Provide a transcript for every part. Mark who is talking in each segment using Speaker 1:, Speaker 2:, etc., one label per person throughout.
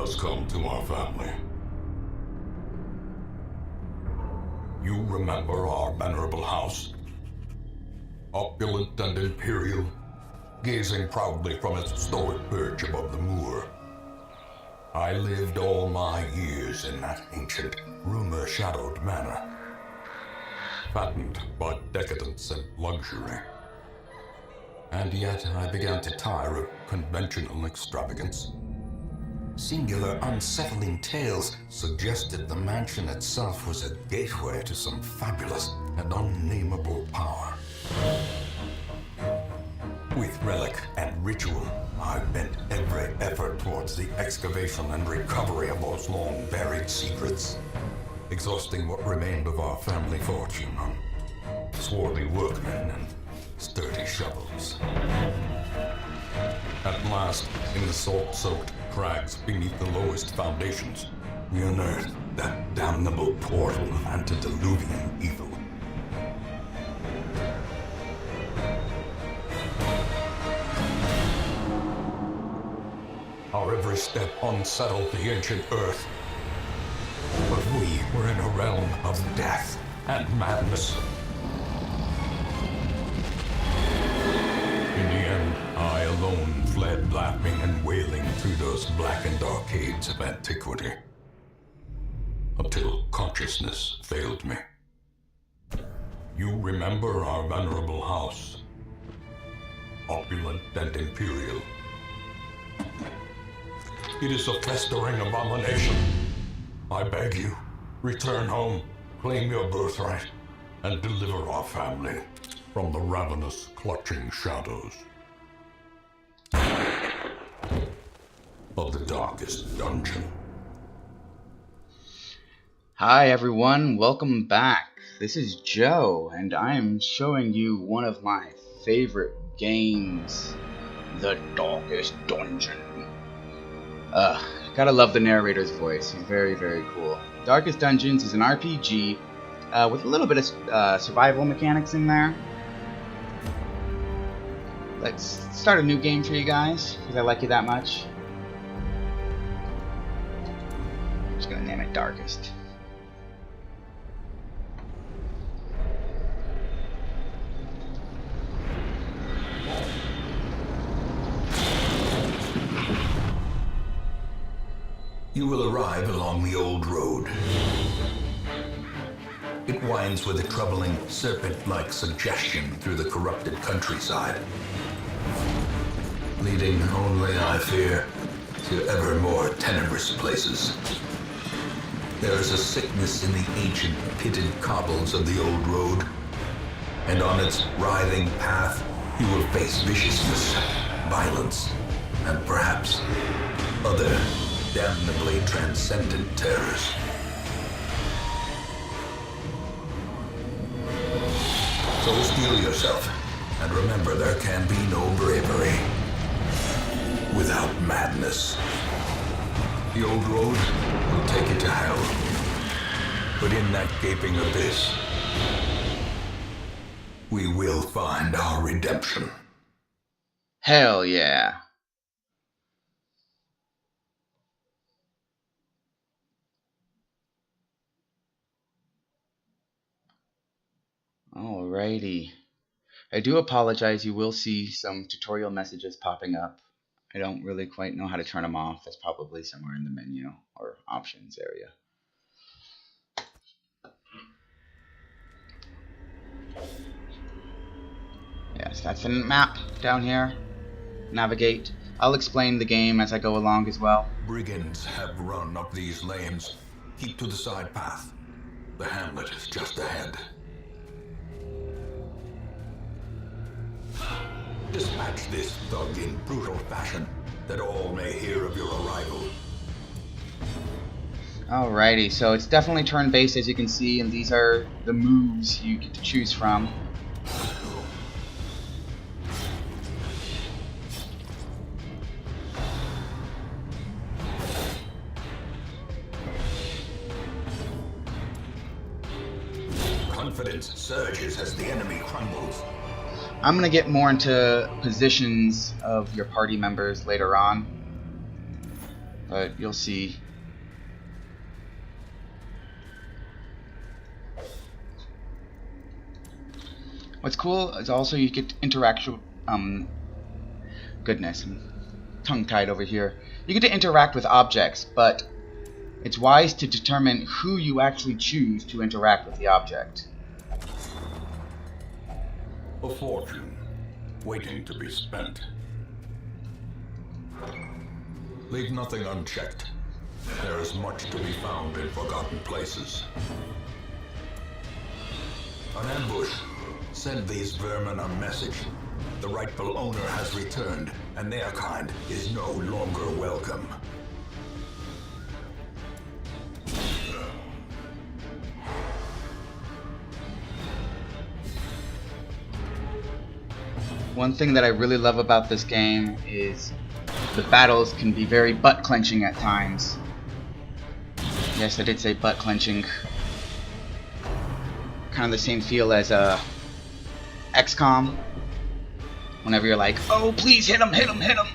Speaker 1: has come to our family. You remember our venerable house? Opulent and imperial, gazing proudly from its stoic perch above the moor. I lived all my years in that ancient, rumor-shadowed manor, fattened by decadence and luxury. And yet I began to tire of conventional extravagance. Singular, unsettling tales suggested the mansion itself was a gateway to some fabulous and unnameable power. With relic and ritual, I bent every effort towards the excavation and recovery of those long-buried secrets, exhausting what remained of our family fortune on swarthy workmen and sturdy shovels. At last, in the salt-soaked crags beneath the lowest foundations, we unearthed that damnable portal of antediluvian evil. Our every step unsettled the ancient earth. But we were in a realm of death and madness. In the end, I alone fled laughing and wailing through those blackened arcades of antiquity, until consciousness failed me. You remember our venerable house, opulent and imperial. It is a festering abomination. I beg you, return home, claim your birthright, and deliver our family from the ravenous, clutching shadows of the darkest dungeon.
Speaker 2: Hi everyone, welcome back. This is Joe, and I am showing you one of my favorite games, The Darkest Dungeon. Gotta love the narrator's voice. He's very, very cool. Darkest Dungeons is an RPG with a little bit of survival mechanics in there. Let's start a new game for you guys, because I like you that much. I'm just gonna name it Darkest.
Speaker 1: You will arrive along the old road. It winds with a troubling, serpent-like suggestion through the corrupted countryside, leading only, I fear, to ever more tenebrous places. There is a sickness in the ancient, pitted cobbles of the old road, and on its writhing path, you will face viciousness, violence, and perhaps other damnably transcendent terrors. So steel yourself, and remember there can be no bravery without madness. The old road will take you to hell, but in that gaping abyss, we will find our redemption.
Speaker 2: Hell yeah. Alrighty. I do apologize, you will see some tutorial messages popping up. I don't really quite know how to turn them off. That's probably somewhere in the menu or options area. Yes, that's the map down here. Navigate. I'll explain the game as I go along as well.
Speaker 1: Brigands have run up these lanes. Keep to the side path. The hamlet is just ahead. Dispatch this thug in brutal fashion, that all may hear of your arrival.
Speaker 2: Alrighty, so it's definitely turn-based, as you can see, and these are the moves you get to choose from.
Speaker 1: Confidence surges as the enemy crumbles.
Speaker 2: I'm going to get more into positions of your party members later on. but you'll see. What's cool is also you get to interact with, goodness, I'm tongue-tied over here. You get to interact with objects, but it's wise to determine who you actually choose to interact with the object.
Speaker 1: A fortune, waiting to be spent. Leave nothing unchecked. There is much to be found in forgotten places. An ambush. Send these vermin a message. The rightful owner has returned, and their kind is no longer welcome.
Speaker 2: One thing that I really love about this game is the battles can be very butt-clenching at times. Yes, I did say butt-clenching. Kind of the same feel as XCOM. Whenever you're like, oh please hit him, hit him, hit him.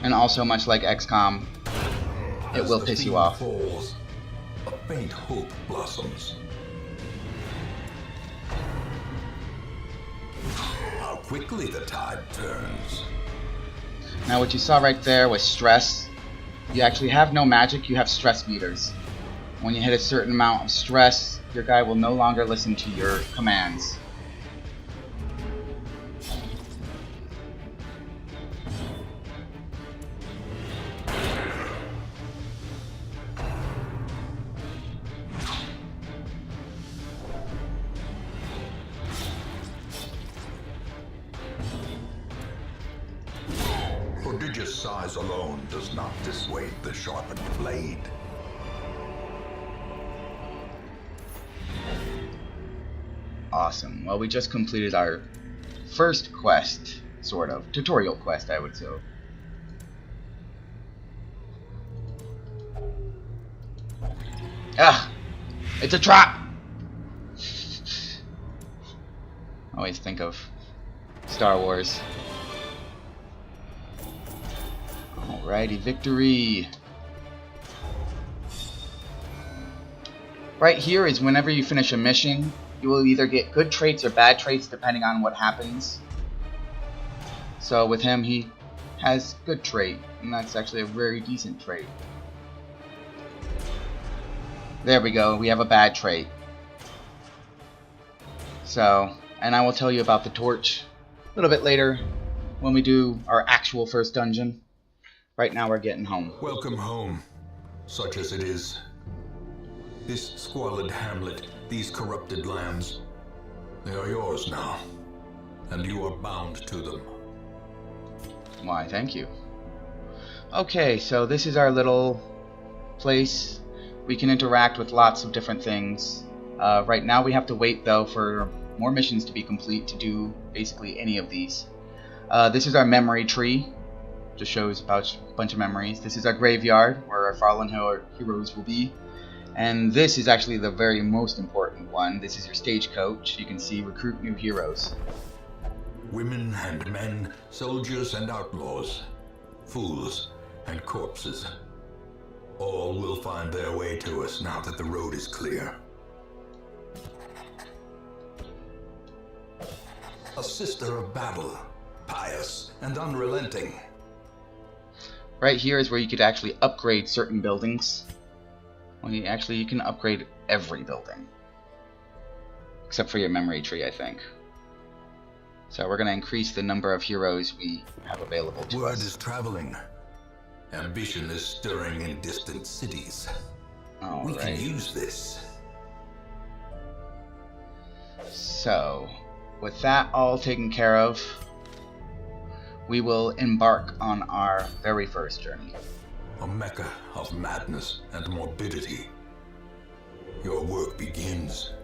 Speaker 2: And also, much like XCOM, it will piss you off.
Speaker 1: Falls, a faint hope blossoms. How quickly the tide turns.
Speaker 2: Now what you saw right there was stress. You actually have no magic, you have stress meters. When you hit a certain amount of stress, your guy will no longer listen to your commands.
Speaker 1: Prodigious size alone does not dissuade the sharpened blade.
Speaker 2: Awesome. Well, we just completed our first quest, sort of. Tutorial quest, I would say. Ah! It's a trap! Always think of Star Wars. Alrighty, victory! Right here is whenever you finish a mission, you will either get good traits or bad traits depending on what happens. So with him, he has good trait, and that's actually a very decent trait. There we go, we have a bad trait. So, and I will tell you about the torch a little bit later when we do our actual first dungeon. Right now we're getting home.
Speaker 1: Welcome home, such as it is. This squalid hamlet, these corrupted lands, they are yours now, and you are bound to them.
Speaker 2: Why, thank you. Okay, so this is our little place. We can interact with lots of different things. Right now we have to wait, though, for more missions to be complete to do basically any of these. This is our memory tree. Just shows about a bunch of memories. This is our graveyard, where our fallen heroes will be. And this is actually the very most important one. This is your stagecoach. You can see recruit new heroes.
Speaker 1: Women and men, soldiers and outlaws, fools and corpses. All will find their way to us now that the road is clear. A sister of battle, pious and unrelenting.
Speaker 2: Right here is where you could actually upgrade certain buildings. Well, you can upgrade every building. Except for your memory tree, I think. So we're going to increase the number of heroes we have available to us.
Speaker 1: Word is traveling. Ambition is stirring in distant cities. We can use this.
Speaker 2: So, with that all taken care of, we will embark on our very first journey.
Speaker 1: A mecca of madness and morbidity. Your work begins.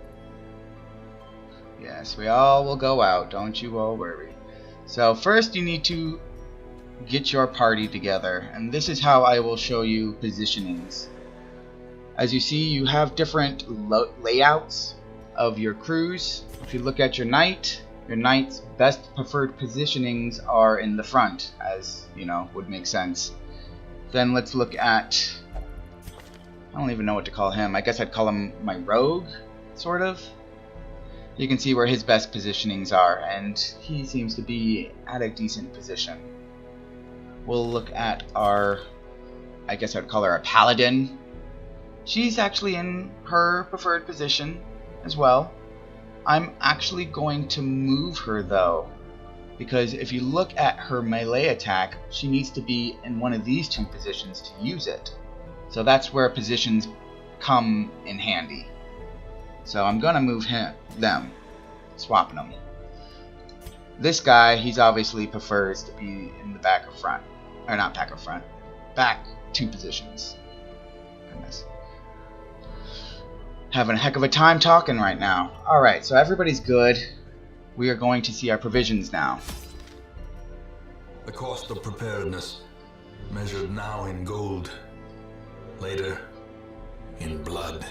Speaker 2: Yes, we all will go out, don't you all worry. So first you need to get your party together, and this is how I will show you positionings. As you see, you have different layouts. of your crews. If you look at your knight's best preferred positionings are in the front, as you know, would make sense. Then let's look at, I don't even know what to call him. I guess I'd call him my rogue, sort of. You can see where his best positionings are, and he seems to be at a decent position. We'll look at our, I guess I'd call her a paladin. She's actually in her preferred position as well. I'm actually going to move her though, because if you look at her melee attack, she needs to be in one of these two positions to use it. So that's where positions come in handy. So I'm gonna move them, swapping them. This guy, he's obviously prefers to be in the back or front, or not back or front, back two positions. Goodness. Having a heck of a time talking right now. Alright, so everybody's good. We are going to see our provisions now.
Speaker 3: The cost of preparedness, measured now in gold, later in blood.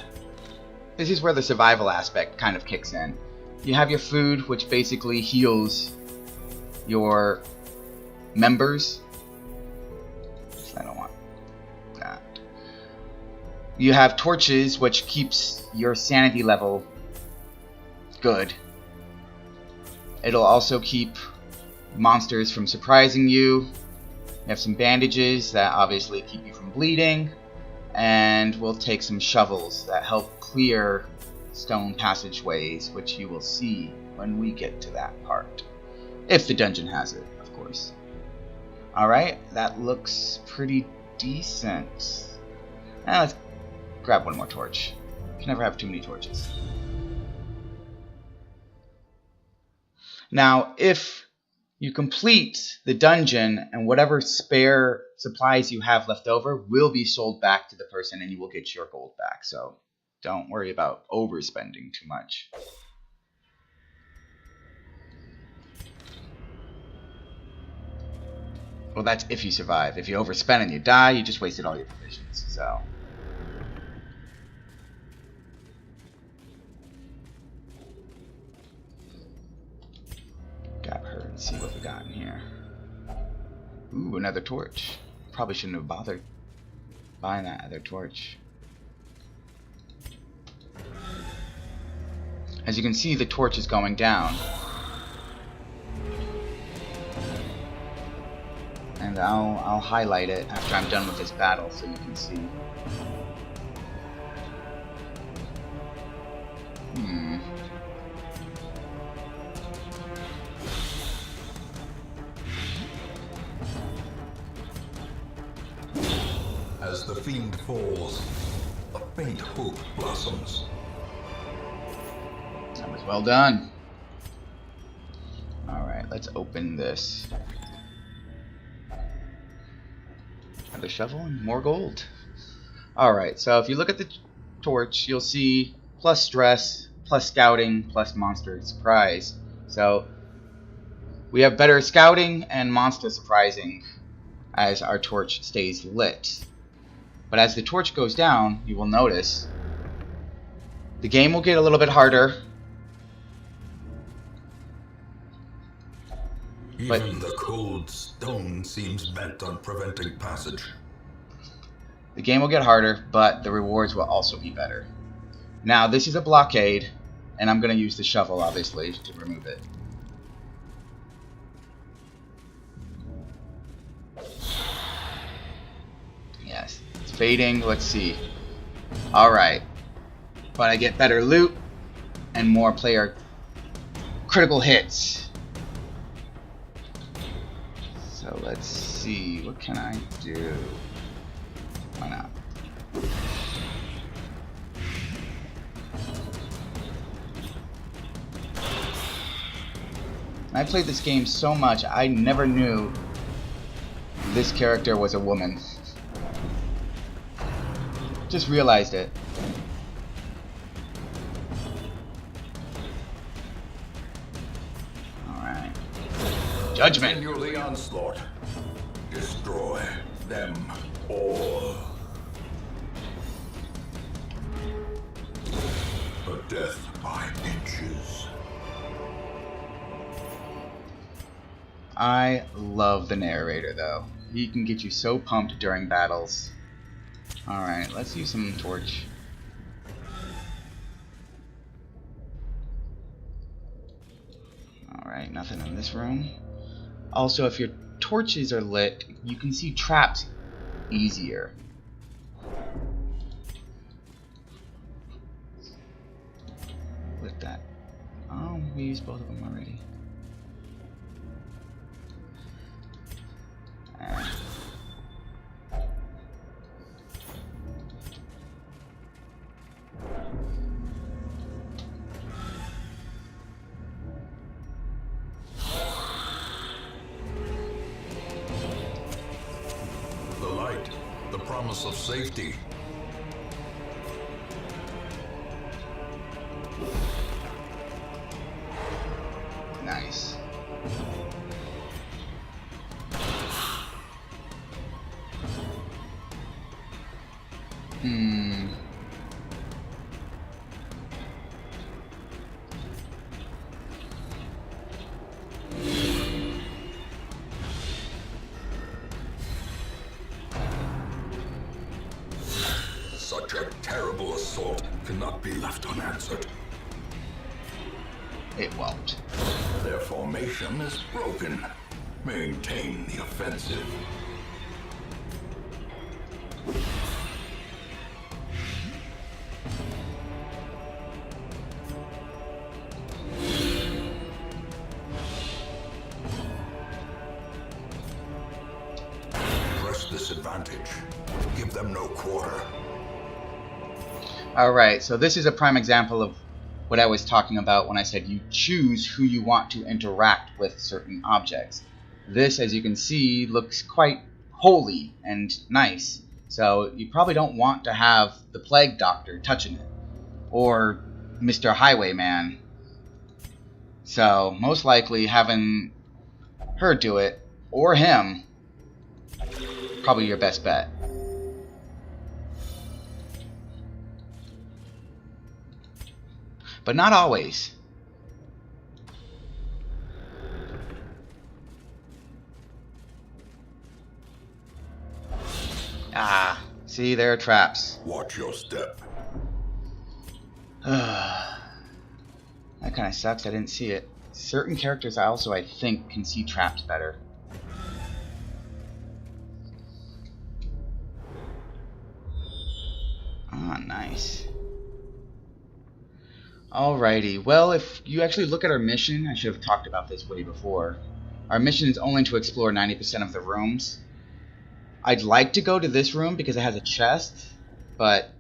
Speaker 2: This is where the survival aspect kind of kicks in. You have your food, which basically heals your members. I don't want that. You have torches, which keeps your sanity level good. It'll also keep monsters from surprising you. You have some bandages that obviously keep you from bleeding. And we'll take some shovels that help clear stone passageways, which you will see when we get to that part. If the dungeon has it, of course. Alright, that looks pretty decent. Now let's grab one more torch. You can never have too many torches. Now, if you complete the dungeon and whatever spare supplies you have left over will be sold back to the person and you will get your gold back. So don't worry about overspending too much. Well, that's if you survive. If you overspend and you die, you just wasted all your provisions. So grab her and see what we got in here. Ooh, another torch. Probably shouldn't have bothered buying that other torch. As you can see, the torch is going down. And I'll highlight it after I'm done with this battle so you can see.
Speaker 3: As the fiend falls, a faint hope blossoms.
Speaker 2: That was well done. Alright, let's open this. Another shovel and more gold. Alright, so if you look at the torch, you'll see plus stress, plus scouting, plus monster surprise. So we have better scouting and monster surprising as our torch stays lit. But as the torch goes down, you will notice the game will get a little bit harder.
Speaker 3: Even the cold stone seems bent on preventing passage.
Speaker 2: The game will get harder, but the rewards will also be better. Now, this is a blockade, and I'm going to use the shovel, obviously, to remove it. Yes, it's fading. Let's see. Alright. But I get better loot and more player critical hits. So let's see. What can I do? Why not? I played this game so much, I never knew this character was a woman. Just realized it. Alright. Judgment!
Speaker 3: Continue the onslaught. Destroy them all. A death by inches.
Speaker 2: I love the narrator, though. He can get you so pumped during battles. Alright, let's use some torch. Alright, nothing in this room. Also, if your torches are lit, you can see traps easier. Lit that. Oh, we used both of them already.
Speaker 3: The light, the promise of safety.
Speaker 2: Nice.
Speaker 3: Such a terrible assault cannot be left unanswered.
Speaker 2: It won't.
Speaker 3: Their formation is broken. Maintain the offensive. Press this advantage. Give them no quarter.
Speaker 2: Alright, so this is a prime example of what I was talking about when I said you choose who you want to interact with certain objects. This, as you can see, looks quite holy and nice. So you probably don't want to have the Plague Doctor touching it. Or Mr. Highwayman. So most likely having her do it, or him, probably your best bet. But not always. Ah, see, there are traps.
Speaker 3: Watch your step.
Speaker 2: That kind of sucks, I didn't see it. Certain characters I think, can see traps better. Ah, nice. Alrighty, well, if you actually look at our mission, I should have talked about this way before. Our mission is only to explore 90% of the rooms. I'd like to go to this room because it has a chest, but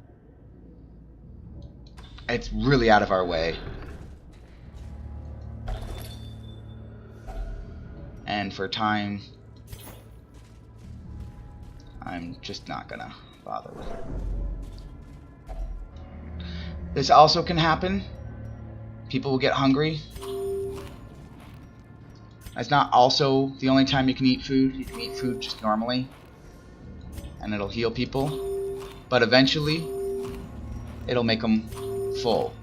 Speaker 2: it's really out of our way. And for time, I'm just not gonna bother with it. This also can happen. People will get hungry. That's not also the only time you can eat food. You can eat food just normally, and it'll heal people. But eventually, it'll make them full.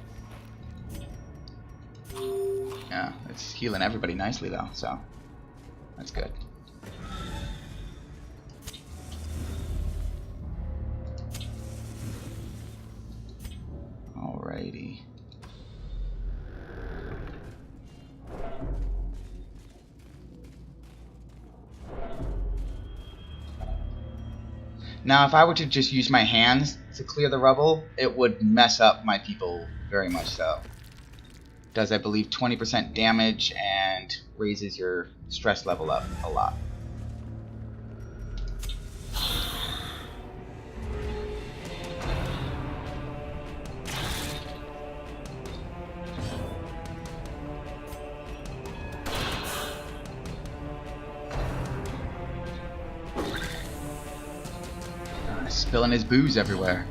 Speaker 2: Yeah, it's healing everybody nicely though, so that's good. Alrighty. Now, if I were to just use my hands to clear the rubble, it would mess up my people very much so. Does, I believe, 20% damage and raises your stress level up a lot. Spilling his booze everywhere.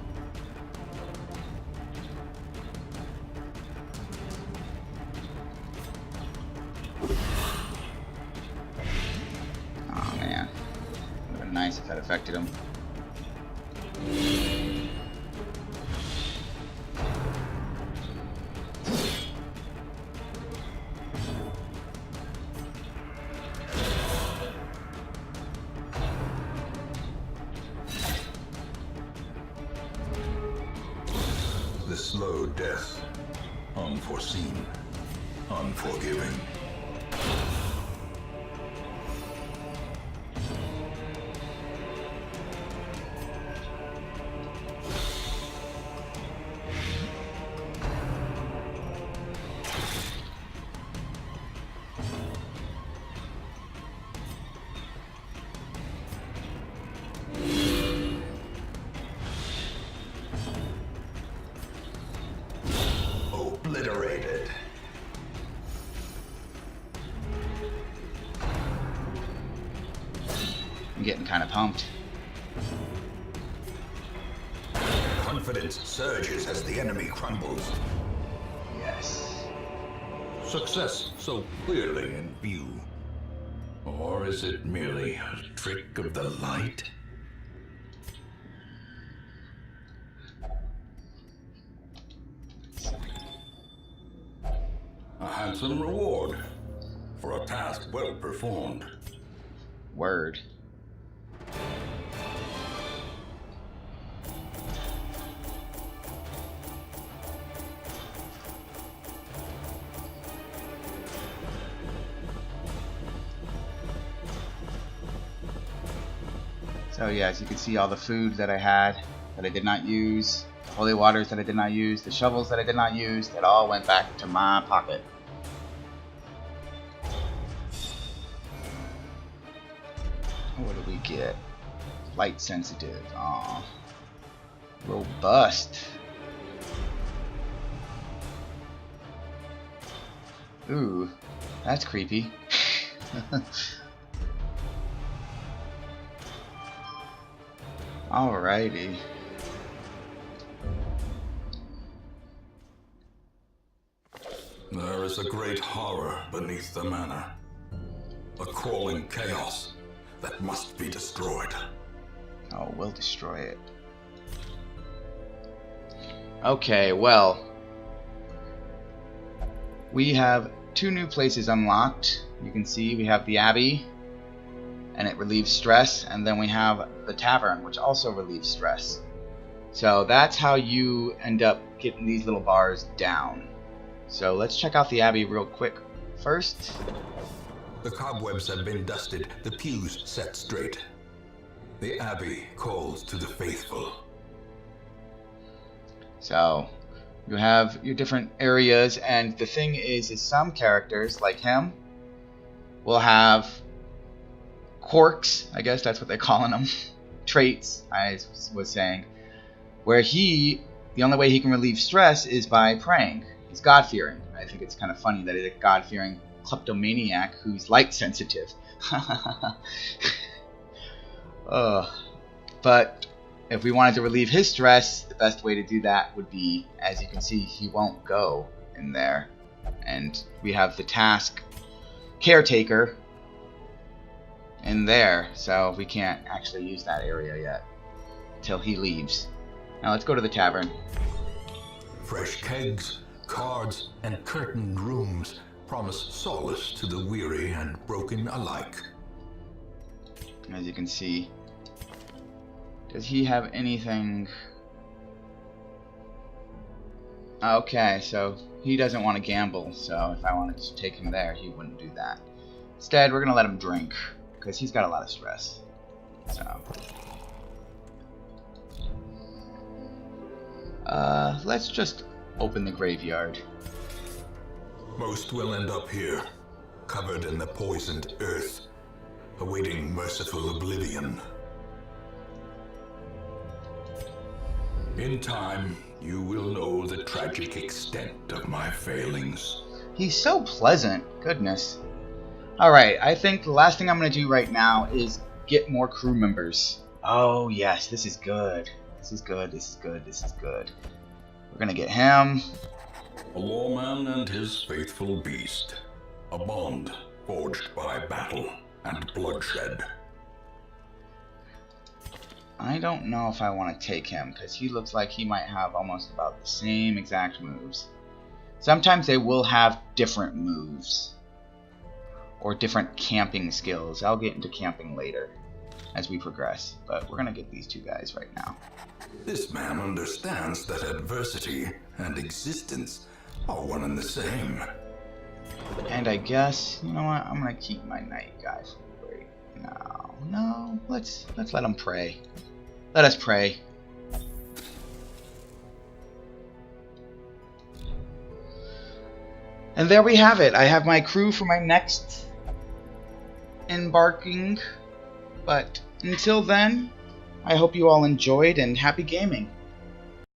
Speaker 2: Oh man, would have been nice if that affected him.
Speaker 3: death. Unforeseen. Unforgiving. Obliterated.
Speaker 2: I'm getting kind of pumped.
Speaker 3: Confidence surges as the enemy crumbles.
Speaker 2: Yes.
Speaker 3: Success so clearly in view. Or is it merely a trick of the light? A handsome reward for a task well performed.
Speaker 2: Word. So yeah, as you can see, all the food that I had that I did not use, holy waters that I did not use, the shovels that I did not use, it all went back to my pocket. What do we get? Light sensitive. Aw. Robust. Ooh, that's creepy. Alrighty.
Speaker 3: There is a great horror beneath the manor. A crawling chaos that must be destroyed.
Speaker 2: Oh, we'll destroy it. Okay, well, we have 2 new places unlocked. You can see we have the Abbey, and it relieves stress, and then we have the Tavern, which also relieves stress. So that's how you end up getting these little bars down. So let's check out the Abbey real quick first.
Speaker 3: The cobwebs have been dusted, the pews set straight. The Abbey calls to the faithful.
Speaker 2: So you have your different areas, and the thing is some characters, like him, will have quirks, I guess that's what they're calling them, traits, I was saying, where the only way he can relieve stress is by praying. He's God-fearing. I think it's kind of funny that he's a God-fearing kleptomaniac who's light sensitive. But if we wanted to relieve his stress, the best way to do that would be, as you can see, he won't go in there. And we have the task caretaker in there, so we can't actually use that area yet till he leaves. Now let's go to the tavern.
Speaker 3: Fresh kegs, cards, and curtained rooms promise solace to the weary and broken alike.
Speaker 2: As you can see, does he have anything? Okay, so he doesn't want to gamble, so if I wanted to take him there, he wouldn't do that. Instead, we're going to let him drink, because he's got a lot of stress. So let's just open the graveyard.
Speaker 3: Most will end up here, covered in the poisoned earth, awaiting merciful oblivion. In time, you will know the tragic extent of my failings.
Speaker 2: He's so pleasant. Goodness. Alright, I think the last thing I'm going to do right now is get more crew members. Oh, yes, this is good. This is good, this is good, this is good. We're going to get him.
Speaker 3: A lawman and his faithful beast. A bond forged by battle and bloodshed.
Speaker 2: I don't know if I want to take him, because he looks like he might have almost about the same exact moves. Sometimes they will have different moves. Or different camping skills. I'll get into camping later as we progress. But we're going to get these 2 guys right now.
Speaker 3: This man understands that adversity and existence are one and the same.
Speaker 2: And I guess, you know what, I'm gonna keep my knight, guys. Wait, no, let's let him pray. Let us pray. And there we have it. I have my crew for my next embarking. But until then, I hope you all enjoyed and happy gaming.